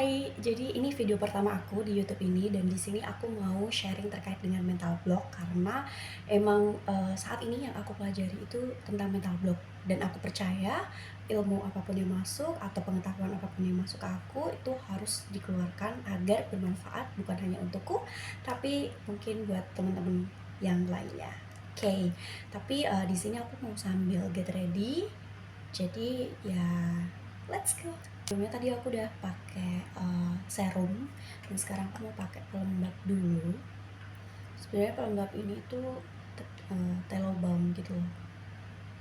Hai, jadi ini video pertama aku di YouTube ini dan di sini aku mau sharing terkait dengan mental block karena emang saat ini yang aku pelajari itu tentang mental block dan aku percaya ilmu apapun yang masuk atau pengetahuan apapun yang masuk ke aku itu harus dikeluarkan agar bermanfaat bukan hanya untukku tapi mungkin buat teman-teman yang lainnya. Oke, tapi di sini aku mau sambil get ready. Jadi ya let's go. Sebelumnya tadi aku udah pakai serum dan sekarang aku mau pakai pelembab dulu. Sebenarnya pelembab ini tuh Telo Balm gitu loh.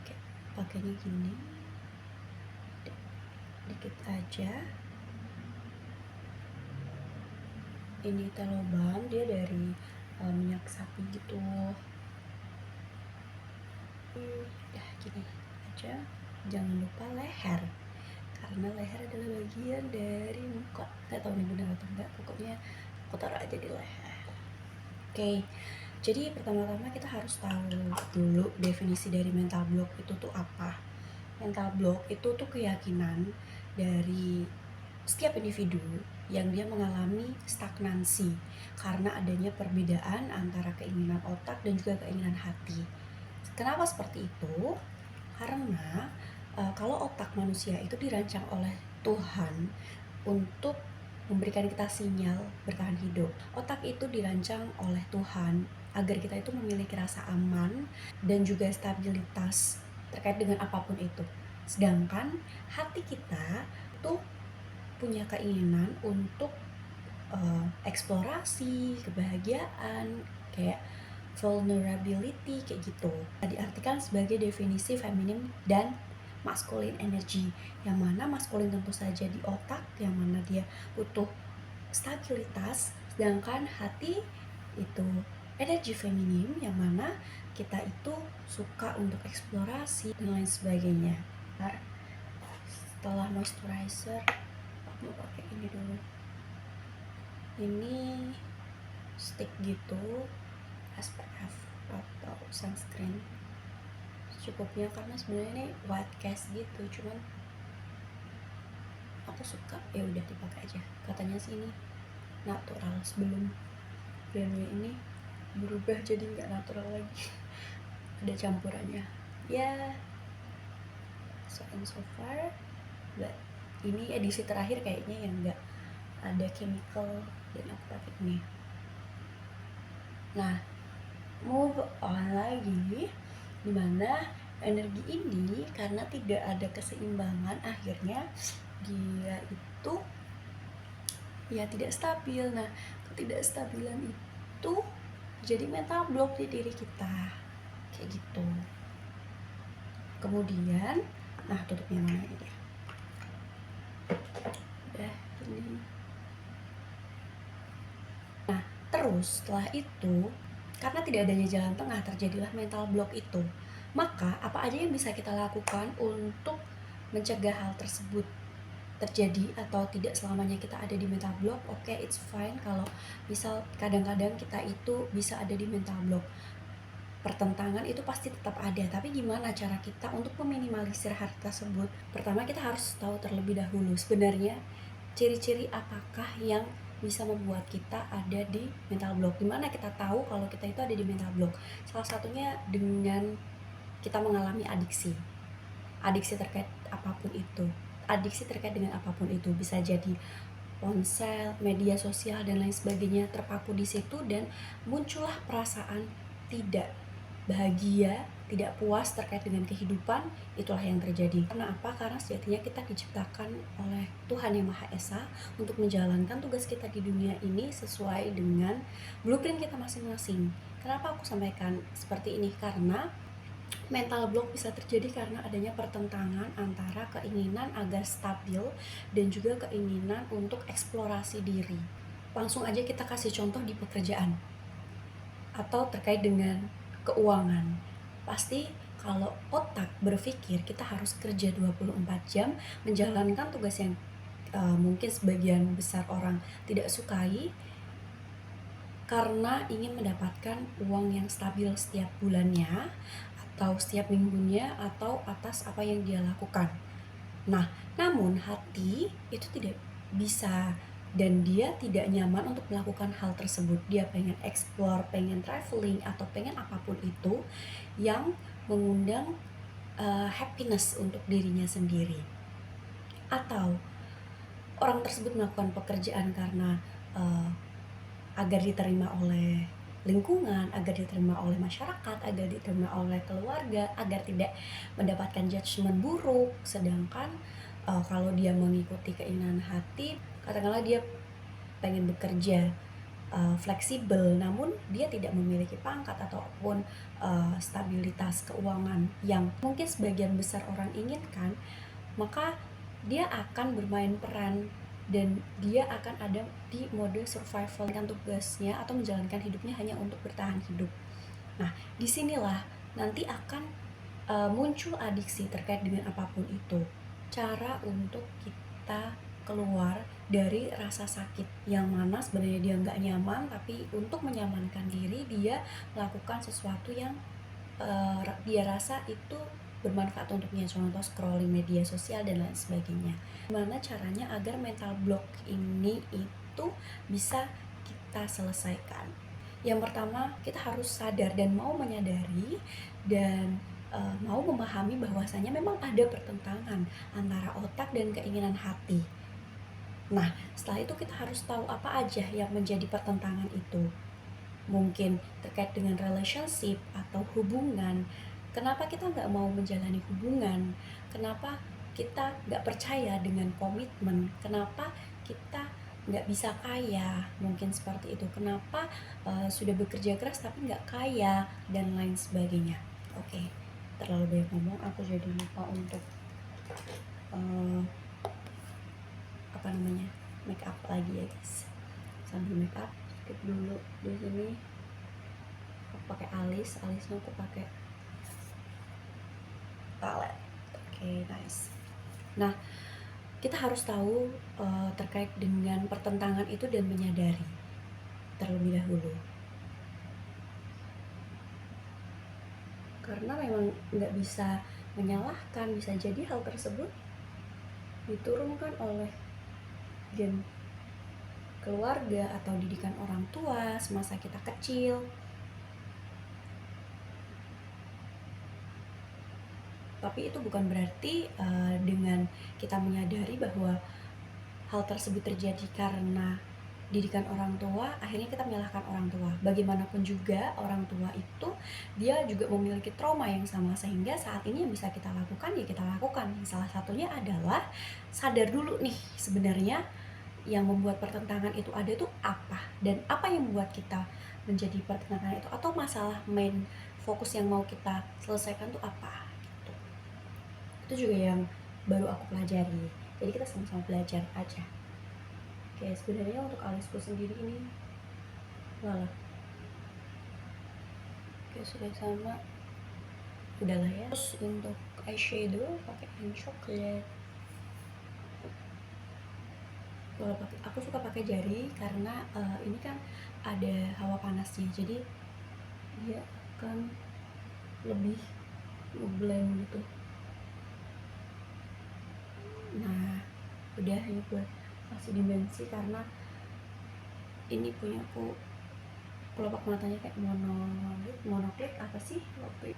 Oke, pakainya gini, dikit aja. Ini Telo Balm, dia dari minyak sapi gitu. Udah gini aja. Jangan lupa leher, karena leher adalah bagian dari muka. Nggak tahu nih benar atau enggak, pokoknya aku taruh aja di leher. Oke, jadi pertama-tama kita harus tahu dulu definisi dari mental block itu tuh apa. Mental block itu tuh keyakinan dari setiap individu yang dia mengalami stagnansi karena adanya perbedaan antara keinginan otak dan juga keinginan hati. Kenapa seperti itu? Karena kalau otak manusia itu dirancang oleh Tuhan untuk memberikan kita sinyal bertahan hidup. Otak itu dirancang oleh Tuhan agar kita itu memiliki rasa aman dan juga stabilitas terkait dengan apapun itu. Sedangkan hati kita itu punya keinginan untuk eksplorasi, kebahagiaan, kayak vulnerability kayak gitu. Diartikan sebagai definisi feminim dan masculine energy, yang mana maskulin tentu saja di otak, yang mana dia butuh stabilitas, sedangkan hati itu energi feminim, yang mana kita itu suka untuk eksplorasi dan lain sebagainya. Setelah moisturizer, aku mau pakai ini dulu. Ini stick gitu, SPF atau sunscreen cukupnya, karena sebenarnya ini white cast gitu, cuman aku suka ya udah dipakai aja. Katanya sih ini natural, sebelum brand ini berubah jadi nggak natural lagi. Ada campurannya ya. So and so far, but ini edisi terakhir kayaknya yang nggak ada chemical dan aku pakai ini. Nah, move on lagi, dimana energi ini karena tidak ada keseimbangan, akhirnya dia itu ya tidak stabil. Nah, ketidakstabilan itu jadi mental block di diri kita kayak gitu. Kemudian, nah tutupnya mana ini dia, udah ini. Nah, terus setelah itu, karena tidak adanya jalan tengah, terjadilah mental block itu. Maka apa aja yang bisa kita lakukan untuk mencegah hal tersebut terjadi, atau tidak selamanya kita ada di mental block? Oke, it's fine kalau misal kadang-kadang kita itu bisa ada di mental block. Pertentangan itu pasti tetap ada, tapi gimana cara kita untuk meminimalisir hal tersebut? Pertama, kita harus tahu terlebih dahulu sebenarnya ciri-ciri apakah yang bisa membuat kita ada di mental block. Gimana kita tahu kalau kita itu ada di mental block? Salah satunya dengan kita mengalami adiksi terkait apapun itu. Adiksi terkait dengan apapun itu bisa jadi ponsel, media sosial dan lain sebagainya, terpaku di situ dan muncullah perasaan tidak bahagia, tidak puas terkait dengan kehidupan. Itulah yang terjadi. Karena apa? Karena sejatinya kita diciptakan oleh Tuhan Yang Maha Esa untuk menjalankan tugas kita di dunia ini sesuai dengan blueprint kita masing-masing. Kenapa aku sampaikan seperti ini? Karena mental block bisa terjadi karena adanya pertentangan antara keinginan agar stabil dan juga keinginan untuk eksplorasi diri. Langsung aja kita kasih contoh di pekerjaan atau terkait dengan keuangan. Pasti kalau otak berpikir kita harus kerja 24 jam menjalankan tugas yang mungkin sebagian besar orang tidak sukai, karena ingin mendapatkan uang yang stabil setiap bulannya atau setiap minggunya atau atas apa yang dia lakukan. Nah, namun hati itu tidak bisa dan dia tidak nyaman untuk melakukan hal tersebut. Dia pengen explore, pengen traveling, atau pengen apapun itu yang mengundang happiness untuk dirinya sendiri. Atau orang tersebut melakukan pekerjaan karena agar diterima oleh lingkungan, agar diterima oleh masyarakat, agar diterima oleh keluarga, agar tidak mendapatkan judgement buruk. Sedangkan kalau dia mengikuti keinginan hati, katakanlah dia pengen bekerja fleksibel, namun dia tidak memiliki pangkat ataupun stabilitas keuangan yang mungkin sebagian besar orang inginkan, maka dia akan bermain peran dan dia akan ada di mode survival dengan tugasnya atau menjalankan hidupnya hanya untuk bertahan hidup. Nah, disinilah nanti akan muncul adiksi terkait dengan apapun itu. Cara untuk kita keluar dari rasa sakit yang mana sebenarnya dia nggak nyaman, tapi untuk menyamankan diri dia melakukan sesuatu yang dia rasa itu bermanfaat untuknya, contoh scrolling media sosial dan lain sebagainya. Gimana caranya agar mental block ini itu bisa kita selesaikan? Yang pertama, kita harus sadar dan mau menyadari dan mau memahami bahwasanya memang ada pertentangan antara otak dan keinginan hati. Nah, setelah itu kita harus tahu apa aja yang menjadi pertentangan itu. Mungkin terkait dengan relationship atau hubungan. Kenapa kita nggak mau menjalani hubungan? Kenapa kita nggak percaya dengan komitmen? Kenapa kita nggak bisa kaya? Mungkin seperti itu. Kenapa sudah bekerja keras tapi nggak kaya dan lain sebagainya. Oke, terlalu banyak ngomong. Aku jadi lupa untuk uh, make up lagi ya guys. Sambil make up, skip dulu di sini. Aku pakai alisnya aku pakai palet. Oke, nice. Nah, kita harus tahu terkait dengan pertentangan itu dan menyadari terlebih dahulu. Karena memang nggak bisa menyalahkan, bisa jadi hal tersebut diturunkan oleh gen keluarga atau didikan orang tua semasa kita kecil. Tapi itu bukan berarti dengan kita menyadari bahwa hal tersebut terjadi karena didikan orang tua, akhirnya kita menyalahkan orang tua. Bagaimanapun juga orang tua itu dia juga memiliki trauma yang sama, sehingga saat ini yang bisa kita lakukan ya kita lakukan. Salah satunya adalah sadar dulu nih sebenarnya yang membuat pertentangan itu ada tuh apa, dan apa yang membuat kita menjadi pertentangan itu, atau masalah main fokus yang mau kita selesaikan tuh apa gitu. Itu juga yang baru aku pelajari, jadi kita sama-sama belajar aja. Oke, sebenarnya untuk alisku sendiri ini lah. Oke, sudah sama, udahlah ya. Terus untuk eyeshadow pakai coklat. Kalau aku suka pakai jari karena ini kan ada hawa panasnya, jadi dia akan lebih ngeblend gitu. Nah, udah ini buat kasih dimensi karena ini punya aku kelopak matanya kayak monoklik apa sih waktu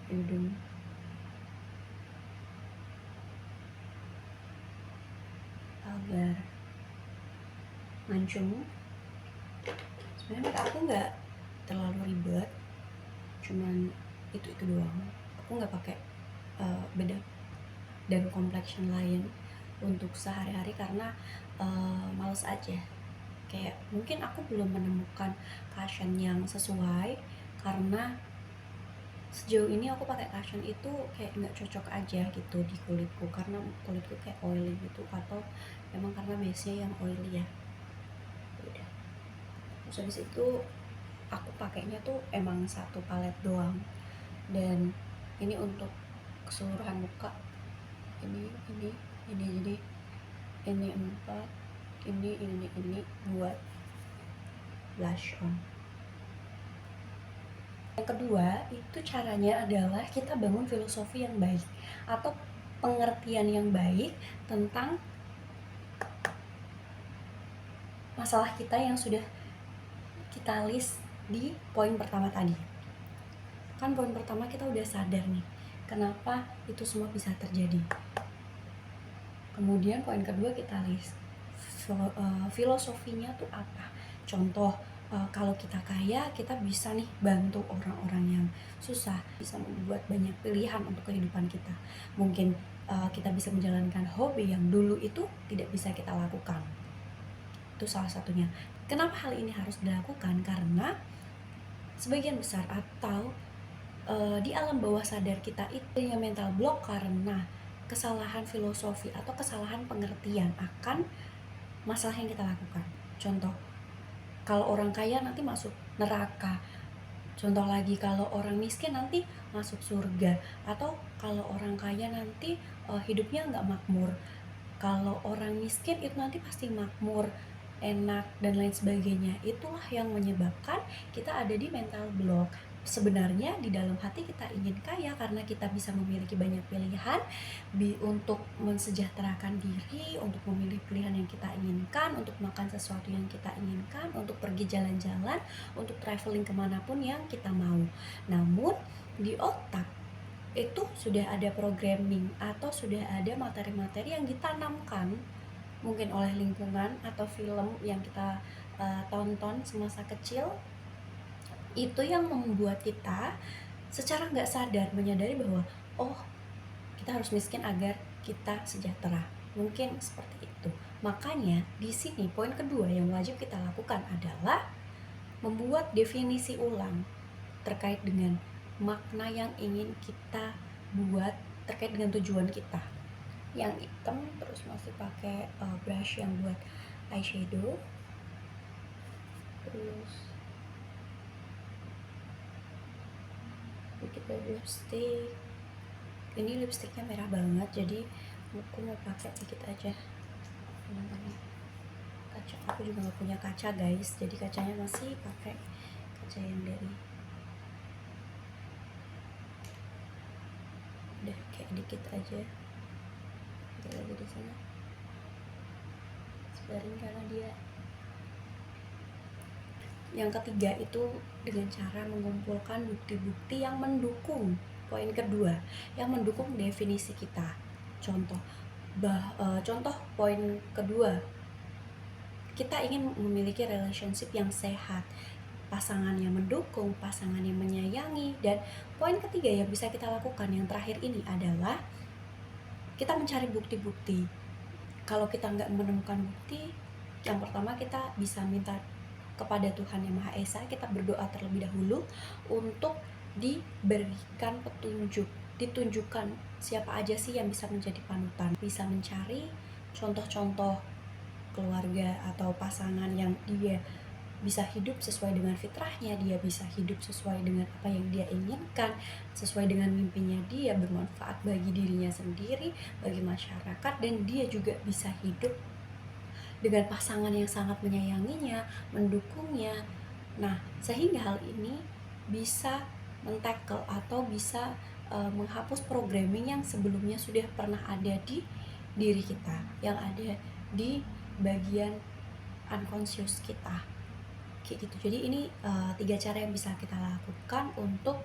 hidung. Agar mancung. Sebenarnya aku nggak terlalu ribet, cuman itu doang. Aku nggak pakai bedak dan complexion lain untuk sehari-hari karena males aja. Kayak mungkin aku belum menemukan cushion yang sesuai, karena sejauh ini aku pakai cushion itu kayak nggak cocok aja gitu di kulitku, karena kulitku kayak oily gitu, atau memang karena base-nya yang oily ya. Udah. Terus habis itu aku pakainya tuh emang satu palet doang, dan ini untuk keseluruhan muka. Ini jadi ini 4, ini buat blush on. Yang kedua itu caranya adalah kita bangun filosofi yang baik atau pengertian yang baik tentang masalah kita yang sudah kita list di poin pertama tadi. Kan poin pertama kita udah sadar nih kenapa itu semua bisa terjadi. Kemudian poin kedua kita list filosofinya tuh apa. Contoh, kalau kita kaya, kita bisa nih bantu orang-orang yang susah, bisa membuat banyak pilihan untuk kehidupan kita. Mungkin kita bisa menjalankan hobi yang dulu itu tidak bisa kita lakukan. Itu salah satunya. Kenapa hal ini harus dilakukan? Karena sebagian besar atau di alam bawah sadar kita itu punya mental block karena kesalahan filosofi atau kesalahan pengertian akan masalah yang kita lakukan. Contoh, kalau orang kaya nanti masuk neraka. Contoh lagi, kalau orang miskin nanti masuk surga. Atau kalau orang kaya nanti hidupnya nggak makmur. Kalau orang miskin itu nanti pasti makmur, enak, dan lain sebagainya. Itulah yang menyebabkan kita ada di mental block. Sebenarnya di dalam hati kita ingin kaya karena kita bisa memiliki banyak pilihan untuk mensejahterakan diri, untuk memilih pilihan yang kita inginkan, untuk makan sesuatu yang kita inginkan, untuk pergi jalan-jalan, untuk traveling kemanapun yang kita mau. Namun di otak itu sudah ada programming atau sudah ada materi-materi yang ditanamkan mungkin oleh lingkungan atau film yang kita tonton semasa kecil, itu yang membuat kita secara nggak sadar menyadari bahwa oh, kita harus miskin agar kita sejahtera. Mungkin seperti itu. Makanya di sini poin kedua yang wajib kita lakukan adalah membuat definisi ulang terkait dengan makna yang ingin kita buat terkait dengan tujuan kita. Yang hitam terus masih pakai brush yang buat eyeshadow. Terus dikit lipstick. Ini lipstiknya merah banget, jadi aku mau pakai dikit aja. Kaca aku juga nggak punya kaca guys, jadi kacanya masih pakai kaca yang dari udah kayak dikit aja. Kita lagi di sana. Sebarin karena dia. Yang ketiga itu dengan cara mengumpulkan bukti-bukti yang mendukung poin kedua, yang mendukung definisi kita. Contoh poin kedua, kita ingin memiliki relationship yang sehat, pasangan yang mendukung, pasangan yang menyayangi. Dan poin ketiga yang bisa kita lakukan yang terakhir ini adalah kita mencari bukti-bukti. Kalau kita nggak menemukan bukti, yang pertama kita bisa minta kepada Tuhan Yang Maha Esa, kita berdoa terlebih dahulu untuk diberikan petunjuk, ditunjukkan siapa aja sih yang bisa menjadi panutan. Bisa mencari contoh-contoh keluarga atau pasangan yang dia bisa hidup sesuai dengan fitrahnya, dia bisa hidup sesuai dengan apa yang dia inginkan, sesuai dengan mimpinya dia, bermanfaat bagi dirinya sendiri, bagi masyarakat, dan dia juga bisa hidup dengan pasangan yang sangat menyayanginya, mendukungnya. Nah, sehingga hal ini bisa men-tackle atau bisa menghapus programming yang sebelumnya sudah pernah ada di diri kita, yang ada di bagian unconscious kita. Kayak gitu. Jadi ini 3 cara yang bisa kita lakukan untuk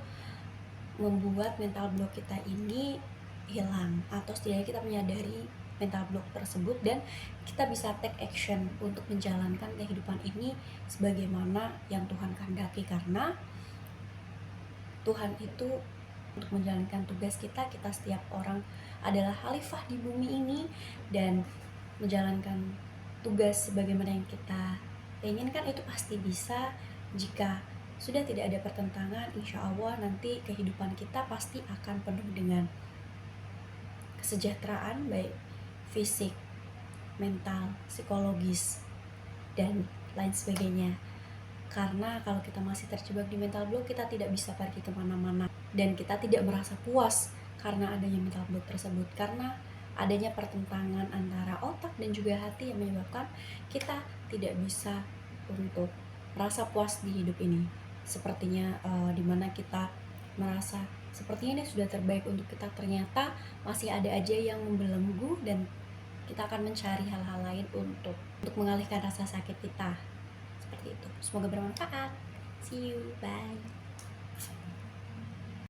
membuat mental block kita ini hilang, atau setidaknya kita menyadari mental block tersebut dan kita bisa take action untuk menjalankan kehidupan ini sebagaimana yang Tuhan kehendaki. Karena Tuhan itu untuk menjalankan tugas kita setiap orang adalah khalifah di bumi ini, dan menjalankan tugas sebagaimana yang kita inginkan itu pasti bisa jika sudah tidak ada pertentangan. Insya Allah nanti kehidupan kita pasti akan penuh dengan kesejahteraan, baik fisik, mental, psikologis, dan lain sebagainya. Karena kalau kita masih terjebak di mental block, kita tidak bisa pergi kemana-mana, dan kita tidak merasa puas karena adanya mental block tersebut, karena adanya pertentangan antara otak dan juga hati yang menyebabkan kita tidak bisa untuk merasa puas di hidup ini. Sepertinya dimana kita merasa sepertinya ini sudah terbaik untuk kita, ternyata masih ada aja yang membelenggu dan kita akan mencari hal-hal lain untuk mengalihkan rasa sakit kita. Seperti itu. Semoga bermanfaat. See you, bye.